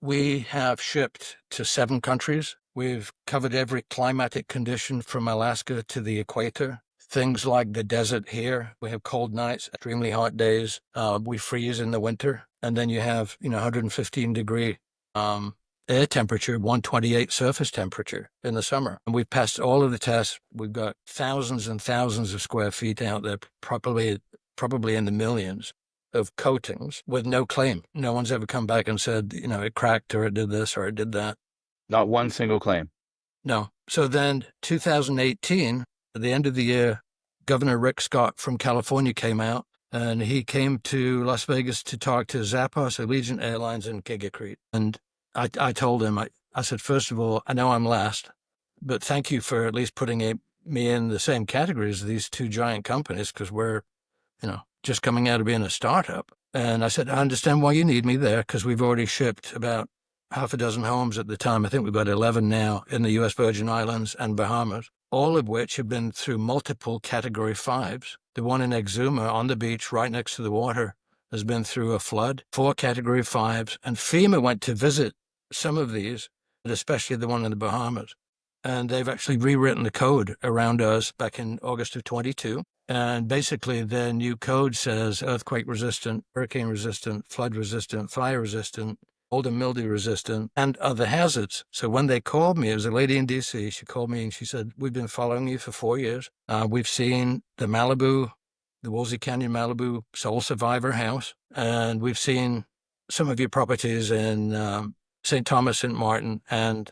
We have shipped to 7 countries. We've covered every climatic condition from Alaska to the equator. Things like the desert here. We have cold nights, extremely hot days. We freeze in the winter. And then you have, 115-degree air temperature, 128 surface temperature in the summer. And we've passed all of the tests. We've got thousands and thousands of square feet out there, probably in the millions of coatings with no claim. No one's ever come back and said, it cracked or it did this or it did that. Not one single claim. No. So then 2018, at the end of the year, Governor Rick Scott from California came out and he came to Las Vegas to talk to Zappos, Allegiant Airlines, and Gigacrete. And I told him, I said, first of all, I know I'm last, but thank you for at least putting me in the same category as these two giant companies because we're, just coming out of being a startup. And I said, I understand why you need me there because we've already shipped about half a dozen homes at the time. I think we've got 11 now in the U.S. Virgin Islands and Bahamas, all of which have been through multiple Category 5s. The one in Exuma on the beach right next to the water has been through a flood, 4 Category 5s. And FEMA went to visit some of these, but especially the one in the Bahamas. And they've actually rewritten the code around us back in August of 22. And basically their new code says earthquake resistant, hurricane resistant, flood resistant, fire resistant, mold and mildew resistant, and other hazards. So when they called me, it was a lady in DC, she called me and she said, we've been following you for 4 years. We've seen the Woolsey Canyon Malibu Soul Survivor house, and we've seen some of your properties in St. Thomas, St. Martin, and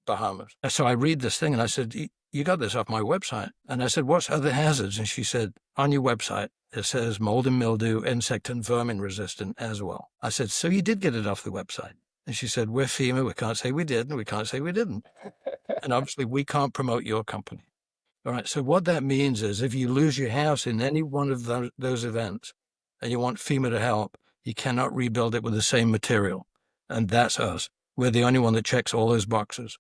Bahamas. So I read this thing and I said, you got this off my website. And I said, what's other hazards? And she said, on your website, it says mold and mildew, insect and vermin resistant as well. I said, so you did get it off the website? And she said, we're FEMA. We can't say we did, and we can't say we didn't. And obviously we can't promote your company. All right. So what that means is if you lose your house in any one of those events and you want FEMA to help, you cannot rebuild it with the same material. And that's us. We're the only one that checks all those boxes.